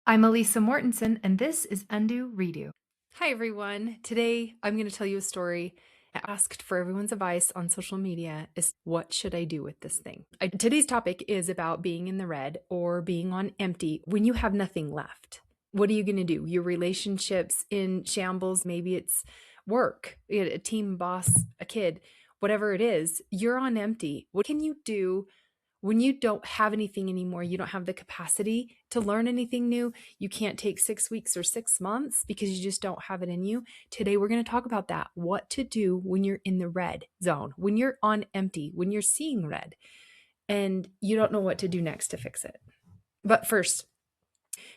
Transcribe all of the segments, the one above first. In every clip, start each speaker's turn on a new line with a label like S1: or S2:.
S1: I'm Elisa Mortensen, and this is Undo Redo. Hi, everyone. Today, I'm going to tell you a story. I asked for everyone's advice on social media is what should I do with this thing? Today's topic is about being in the red or being on empty when you have nothing left. What are you going to do? Your relationships in shambles, maybe it's work, a team boss, a kid, whatever it is, you're on empty. What can you do when you don't have anything anymore? You don't have the capacity to learn anything new. You can't take 6 weeks or 6 months because you just don't have it in you. Today, we're going to talk about that. What to do when you're in the red zone, when you're on empty, when you're seeing red, and you don't know what to do next to fix it. But first,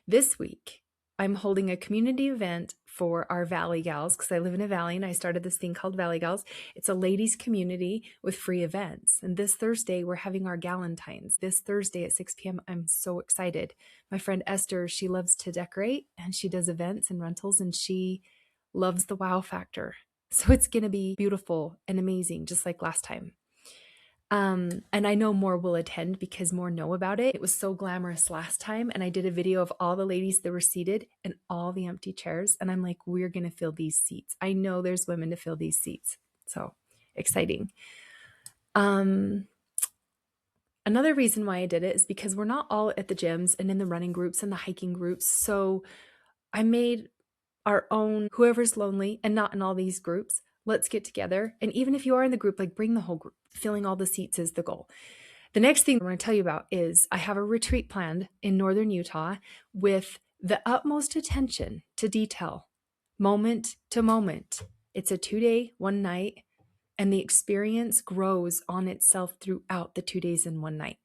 S1: this week, I'm holding a community event for our Valley Gals because I live in a valley and I started this thing called Valley Gals. It's a ladies' community with free events. And this Thursday, we're having our Galentines. This Thursday at 6 p.m. I'm so excited. My friend Esther, she loves to decorate and she does events and rentals and she loves the wow factor. So it's going to be beautiful and amazing, just like last time. And I know more will attend because more know about it. It was so glamorous last time. And I did a video of all the ladies that were seated and all the empty chairs. And I'm like, we're going to fill these seats. I know there's women to fill these seats. So exciting. Another reason why I did it is because we're not all at the gyms and in the running groups and the hiking groups. So I made our own, whoever's lonely and not in all these groups, let's get together. And even if you are in the group, like bring the whole group. Filling all the seats is the goal. The next thing I want to tell you about is I have a retreat planned in northern Utah with the utmost attention to detail, moment to moment. It's a 2-day, 1 night, and the experience grows on itself throughout the 2 days and 1 night.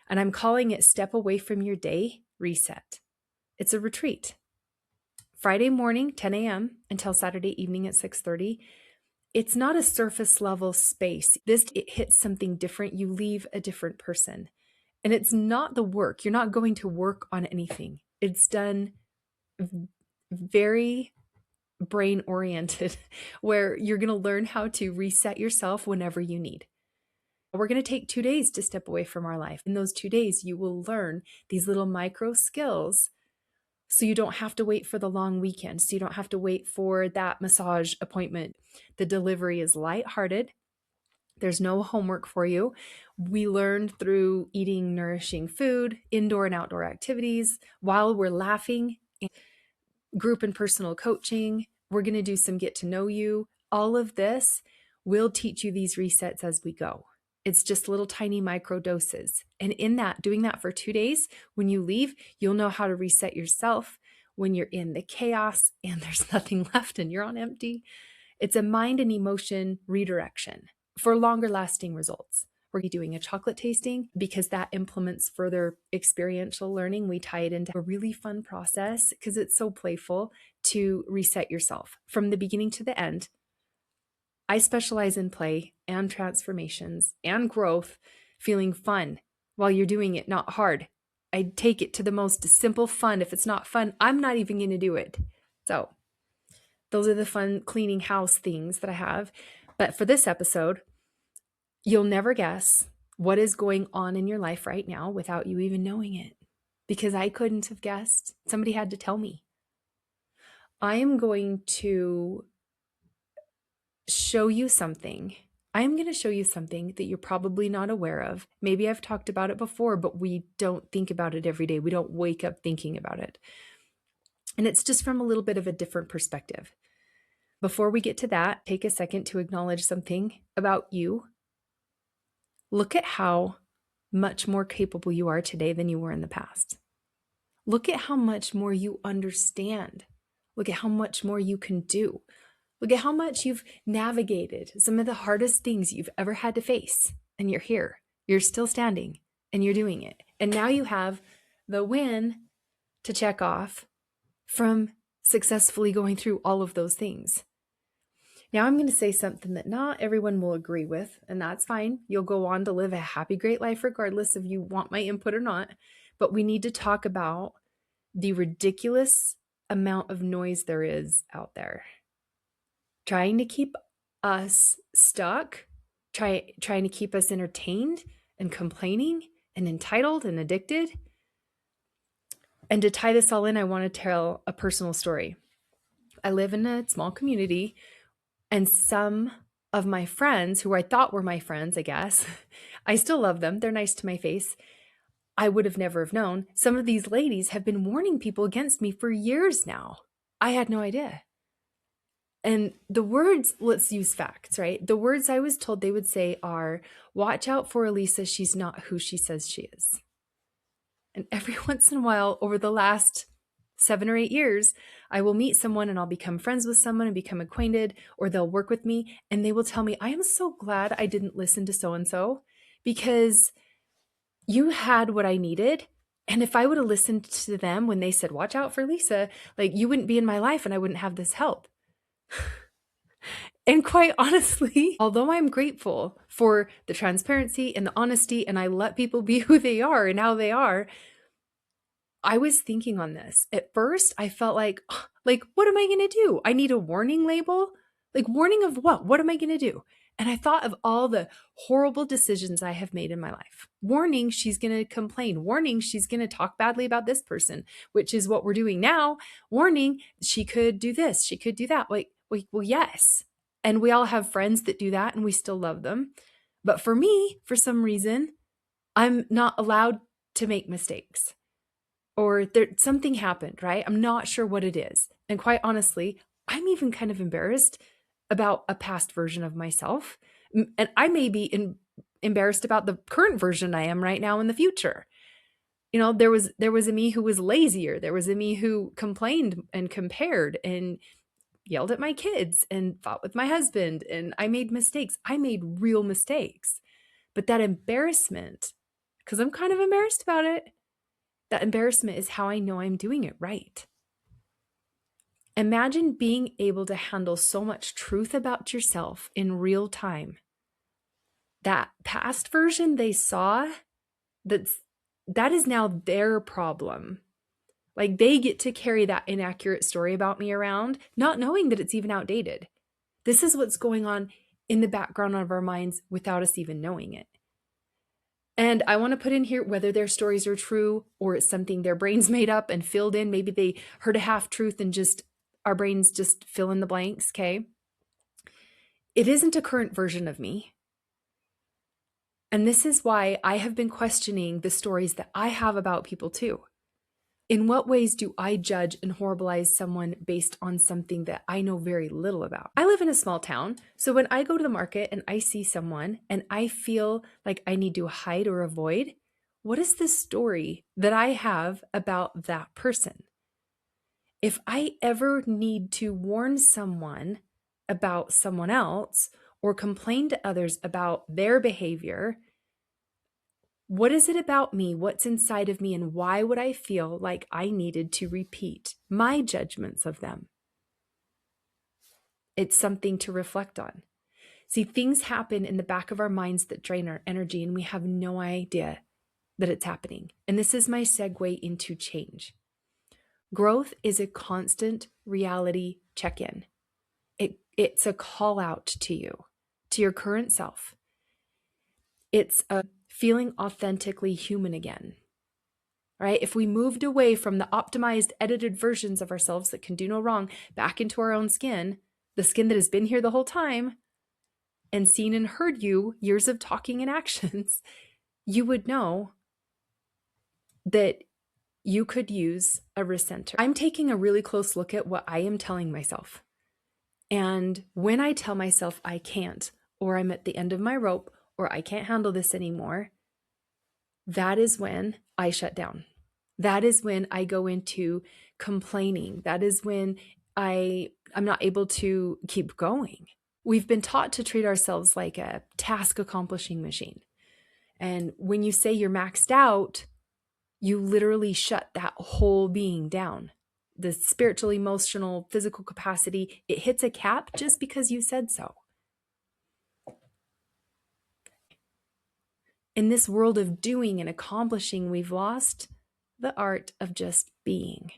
S1: And I'm calling it Step Away from Your Day Reset. It's a retreat. Friday morning, 10 a.m. until Saturday evening at 6:30. It's not a surface level space. It hits something different. You leave a different person. And it's not the work. You're not going to work on anything. It's done very brain oriented, where you're going to learn how to reset yourself whenever you need. We're going to take 2 days to step away from our life. In those 2 days, you will learn these little micro skills so you don't have to wait for the long weekend. So you don't have to wait for that massage appointment. The delivery is lighthearted. There's no homework for you. We learn through eating nourishing food, indoor and outdoor activities, while we're laughing, group and personal coaching. We're going to do some get to know you. All of this will teach you these resets as we go. It's just little tiny micro doses. And in that, doing that for 2 days, when you leave, you'll know how to reset yourself when you're in the chaos and there's nothing left and you're on empty. It's a mind and emotion redirection for longer lasting results. We're doing a chocolate tasting because that implements further experiential learning. We tie it into a really fun process because it's so playful to reset yourself from the beginning to the end. I specialize in play and transformations and growth, feeling fun while you're doing it, not hard. I take it to the most simple fun. If it's not fun, I'm not even going to do it. So those are the fun cleaning house things that I have. But for this episode, you'll never guess what is going on in your life right now without you even knowing it, because I couldn't have guessed. Somebody had to tell me. I am going to show you something. I'm going to show you something that you're probably not aware of. Maybe I've talked about it before, but we don't think about it every day. We don't wake up thinking about it. And it's just from a little bit of a different perspective. Before we get to that, take a second to acknowledge something about you. Look at how much more capable you are today than you were in the past. Look at how much more you understand. Look at how much more you can do. Look at how much you've navigated some of the hardest things you've ever had to face. And you're here. You're still standing and you're doing it. And now you have the win to check off from successfully going through all of those things. Now I'm going to say something that not everyone will agree with, and that's fine. You'll go on to live a happy, great life regardless if you want my input or not. But we need to talk about the ridiculous amount of noise there is out there, trying to keep us stuck, trying to keep us entertained and complaining and entitled and addicted. And to tie this all in, I want to tell a personal story. I live in a small community, and some of my friends, who I thought were my friends, I guess, I still love them. They're nice to my face. I would have never have known. Some of these ladies have been warning people against me for years now. I had no idea. And the words, let's use facts, right? The words I was told they would say are, watch out for Elisa. She's not who she says she is. And every once in a while, over the last 7 or 8 years, I will meet someone and I'll become friends with someone and become acquainted, or they'll work with me and they will tell me, I am so glad I didn't listen to so-and-so because you had what I needed. And if I would have listened to them when they said, watch out for Lisa, like you wouldn't be in my life and I wouldn't have this help. And quite honestly, although I'm grateful for the transparency and the honesty, and I let people be who they are and how they are, I was thinking on this. At first, I felt like, what am I going to do? I need a warning label? Like, warning of what? What am I going to do? And I thought of all the horrible decisions I have made in my life. Warning, she's going to complain. Warning, she's going to talk badly about this person, which is what we're doing now. Warning, she could do this. She could do that. Well, yes. And we all have friends that do that and we still love them. But for me, for some reason, I'm not allowed to make mistakes. Or something happened, right? I'm not sure what it is. And quite honestly, I'm even kind of embarrassed about a past version of myself. And I may be embarrassed about the current version I am right now in the future. You know, there was a me who was lazier. There was a me who complained and compared and yelled at my kids and fought with my husband. And I made mistakes. I made real mistakes. But that embarrassment, because I'm kind of embarrassed about it, that embarrassment is how I know I'm doing it right. Imagine being able to handle so much truth about yourself in real time. That past version they saw, that is now their problem. Like they get to carry that inaccurate story about me around, not knowing that it's even outdated. This is what's going on in the background of our minds without us even knowing it. And I want to put in here whether their stories are true or it's something their brains made up and filled in. Maybe they heard a half truth and just our brains just fill in the blanks, okay? It isn't a current version of me. And this is why I have been questioning the stories that I have about people too. In what ways do I judge and horribilize someone based on something that I know very little about? I live in a small town, so when I go to the market and I see someone and I feel like I need to hide or avoid, what is the story that I have about that person? If I ever need to warn someone about someone else or complain to others about their behavior, what is it about me? What's inside of me? And why would I feel like I needed to repeat my judgments of them? It's something to reflect on. See, things happen in the back of our minds that drain our energy, and we have no idea that it's happening. And this is my segue into change. Growth is a constant reality check-in. It's a call out to you, to your current self. It's a feeling authentically human again, right? If we moved away from the optimized, edited versions of ourselves that can do no wrong back into our own skin, the skin that has been here the whole time and seen and heard you years of talking and actions, you would know that you could use a recenter. I'm taking a really close look at what I am telling myself. And when I tell myself I can't, or I'm at the end of my rope, or I can't handle this anymore, that is when I shut down. That is when I go into complaining. That is when I'm not able to keep going. We've been taught to treat ourselves like a task accomplishing machine. And when you say you're maxed out, you literally shut that whole being down. The spiritual, emotional, physical capacity, it hits a cap just because you said so. In this world of doing and accomplishing, we've lost the art of just being.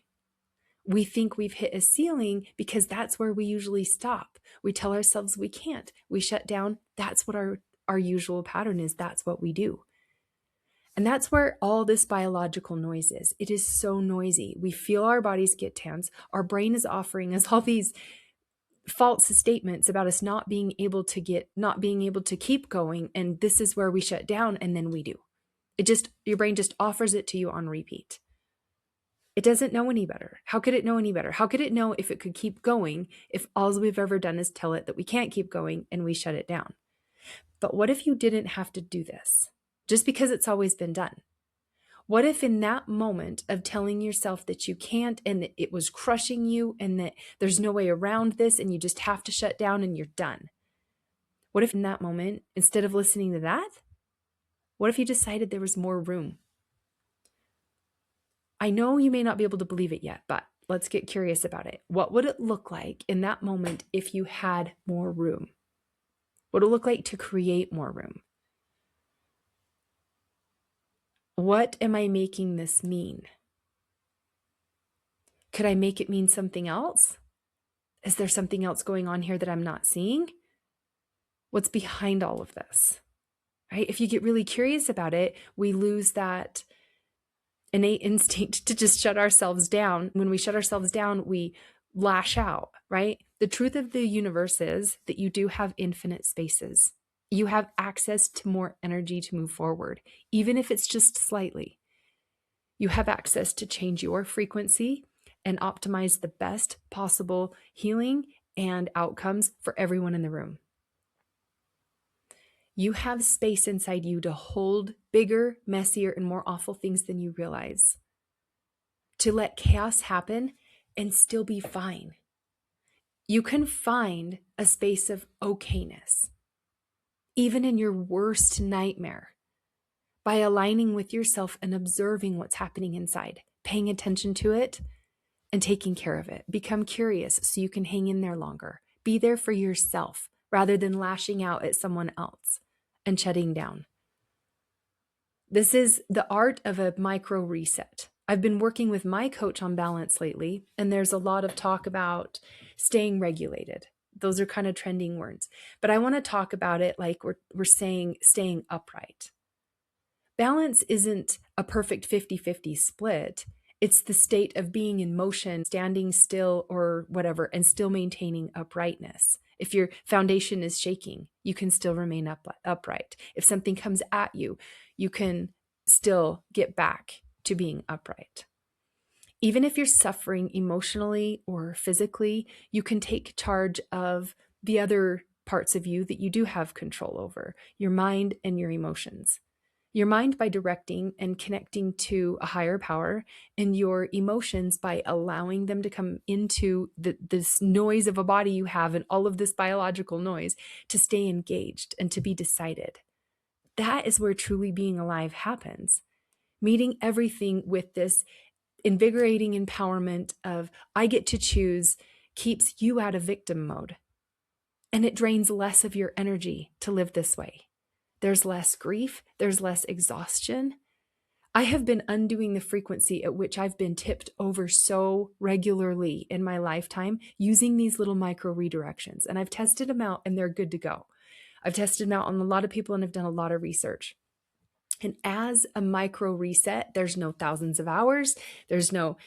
S1: We think we've hit a ceiling because that's where we usually stop. We tell ourselves we can't. We shut down. That's what our usual pattern is. That's what we do. And that's where all this biological noise is. It is so noisy. We feel our bodies get tense. Our brain is offering us all these false statements about us not being able to keep going. And this is where we shut down, and then we do. Your brain just offers it to you on repeat. It doesn't know any better. How could it know any better? How could it know if it could keep going if all we've ever done is tell it that we can't keep going and we shut it down? But what if you didn't have to do this just because it's always been done? What if in that moment of telling yourself that you can't and that it was crushing you and that there's no way around this and you just have to shut down and you're done? What if in that moment, instead of listening to that, what if you decided there was more room? I know you may not be able to believe it yet, but let's get curious about it. What would it look like in that moment if you had more room? What would it look like to create more room? What am I making this mean? Could I make it mean something else? Is there something else going on here that I'm not seeing? What's behind all of this? Right? If you get really curious about it, we lose that innate instinct to just shut ourselves down. When we shut ourselves down, we lash out, right? The truth of the universe is that you do have infinite spaces. You have access to more energy to move forward, even if it's just slightly. You have access to change your frequency and optimize the best possible healing and outcomes for everyone in the room. You have space inside you to hold bigger, messier, and more awful things than you realize. To let chaos happen and still be fine. You can find a space of okayness, even in your worst nightmare, by aligning with yourself and observing what's happening inside, paying attention to it and taking care of it. Become curious so you can hang in there longer. Be there for yourself rather than lashing out at someone else and shutting down. This is the art of a micro reset. I've been working with my coach on balance lately, and there's a lot of talk about staying regulated. Those are kind of trending words. But I want to talk about it like we're saying staying upright. Balance isn't a perfect 50-50 split. It's the state of being in motion, standing still or whatever, and still maintaining uprightness. If your foundation is shaking, you can still remain upright. If something comes at you, you can still get back to being upright. Even if you're suffering emotionally or physically, you can take charge of the other parts of you that you do have control over, your mind and your emotions. Your mind by directing and connecting to a higher power, and your emotions by allowing them to come into this noise of a body you have and all of this biological noise to stay engaged and to be decided. That is where truly being alive happens. Meeting everything with this invigorating empowerment of I get to choose keeps you out of victim mode. And it drains less of your energy to live this way. There's less grief. There's less exhaustion. I have been undoing the frequency at which I've been tipped over so regularly in my lifetime using these little micro redirections. And I've tested them out and they're good to go. I've tested them out on a lot of people and I've done a lot of research. And as a micro reset, there's no thousands of hours. There's no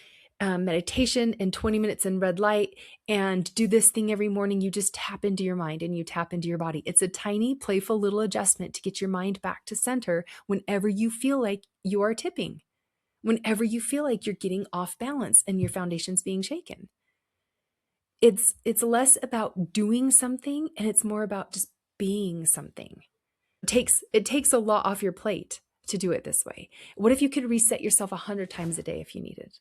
S1: meditation and 20 minutes in red light and do this thing every morning. You just tap into your mind and you tap into your body. It's a tiny, playful little adjustment to get your mind back to center whenever you feel like you are tipping, whenever you feel like you're getting off balance and your foundation's being shaken. It's less about doing something and it's more about just being something. It takes a lot off your plate to do it this way. What if you could reset yourself 100 times a day if you needed?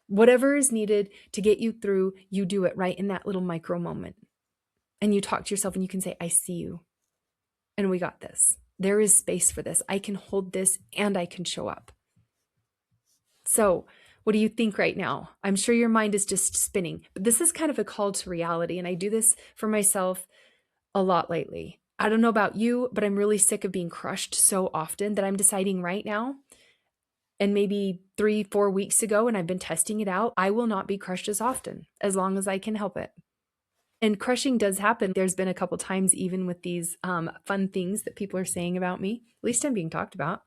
S1: Whatever is needed to get you through, you do it right in that little micro moment. And you talk to yourself and you can say, I see you. And we got this. There is space for this. I can hold this and I can show up. So what do you think right now? I'm sure your mind is just spinning. But this is kind of a call to reality. And I do this for myself a lot lately. I don't know about you, but I'm really sick of being crushed so often that I'm deciding right now, and maybe 3-4 weeks ago, and I've been testing it out, I will not be crushed as often, as long as I can help it. And crushing does happen. There's been a couple times, even with these fun things that people are saying about me, at least I'm being talked about,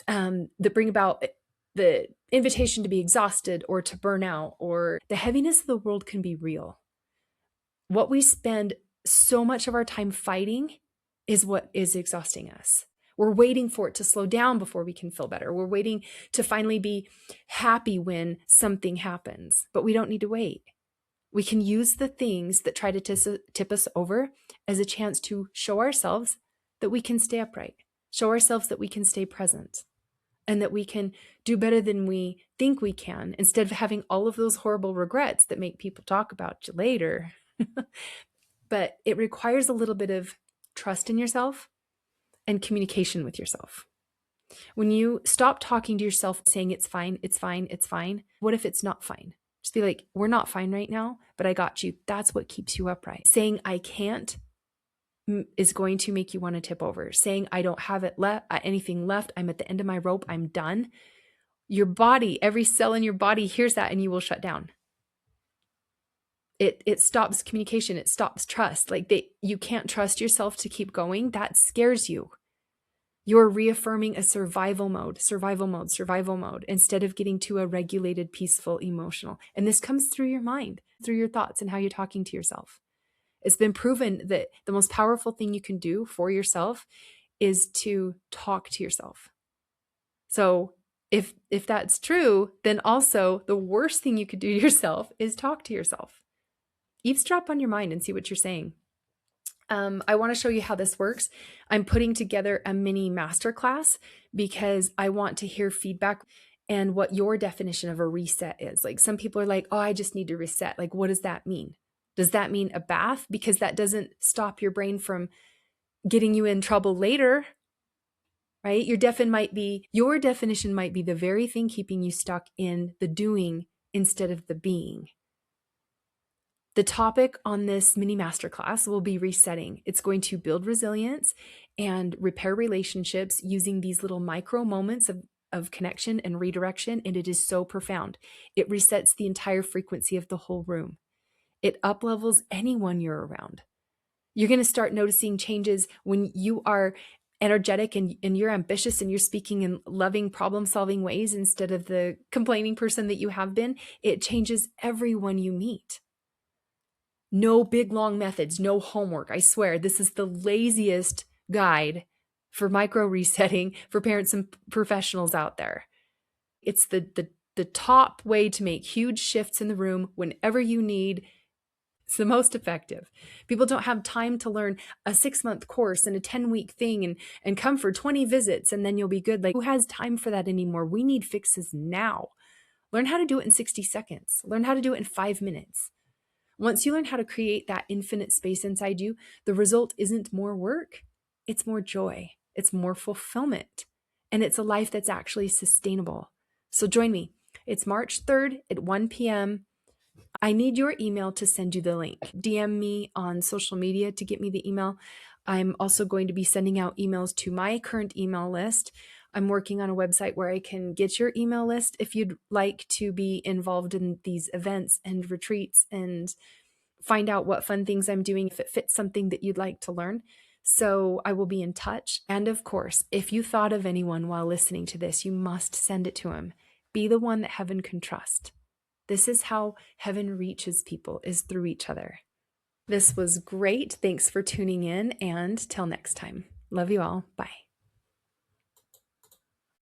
S1: that bring about the invitation to be exhausted or to burn out, or the heaviness of the world can be real. What we spend so much of our time fighting is what is exhausting us. We're waiting for it to slow down before we can feel better. We're waiting to finally be happy when something happens, but we don't need to wait. We can use the things that try to tip us over as a chance to show ourselves that we can stay upright, show ourselves that we can stay present, and that we can do better than we think we can, instead of having all of those horrible regrets that make people talk about you later. But it requires a little bit of trust in yourself and communication with yourself. When you stop talking to yourself saying it's fine, it's fine, it's fine, what if it's not fine? Just be like, we're not fine right now, but I got you. That's what keeps you upright. Saying I can't is going to make you want to tip over. Saying I don't have anything left, I'm at the end of my rope, I'm done. Your body, every cell in your body hears that and you will shut down. It stops communication. It stops trust. Like you can't trust yourself to keep going. That scares you. You're reaffirming a survival mode, instead of getting to a regulated, peaceful, emotional. And this comes through your mind, through your thoughts and how you're talking to yourself. It's been proven that the most powerful thing you can do for yourself is to talk to yourself. So if that's true, then also the worst thing you could do to yourself is talk to yourself. Eavesdrop on your mind and see what you're saying. I want to show you how this works. I'm putting together a mini masterclass because I want to hear feedback and what your definition of a reset is. Like, some people are like, oh, I just need to reset. Like, what does that mean? Does that mean a bath? Because that doesn't stop your brain from getting you in trouble later, right? Your definition might be the very thing keeping you stuck in the doing instead of the being. The topic on this mini masterclass will be resetting. It's going to build resilience and repair relationships using these little micro moments of connection and redirection, and it is so profound. It resets the entire frequency of the whole room. It uplevels anyone you're around. You're going to start noticing changes when you are energetic and you're ambitious and you're speaking in loving, problem-solving ways instead of the complaining person that you have been. It changes everyone you meet. No big, long methods, no homework. I swear, this is the laziest guide for micro resetting for parents and professionals out there. It's the top way to make huge shifts in the room whenever you need. It's the most effective. People don't have time to learn a 6-month course and a 10-week thing and come for 20 visits and then you'll be good. Like, who has time for that anymore? We need fixes now. Learn how to do it in 60 seconds. Learn how to do it in 5 minutes. Once you learn how to create that infinite space inside you, the result isn't more work. It's more joy. It's more fulfillment. And it's a life that's actually sustainable. So join me. It's March 3rd at 1 p.m. I need your email to send you the link. DM me on social media to get me the email. I'm also going to be sending out emails to my current email list. I'm working on a website where I can get your email list if you'd like to be involved in these events and retreats and find out what fun things I'm doing if it fits something that you'd like to learn. So I will be in touch. And of course, if you thought of anyone while listening to this, you must send it to him. Be the one that heaven can trust. This is how heaven reaches people, is through each other. This was great. Thanks for tuning in, and till next time. Love you all. Bye.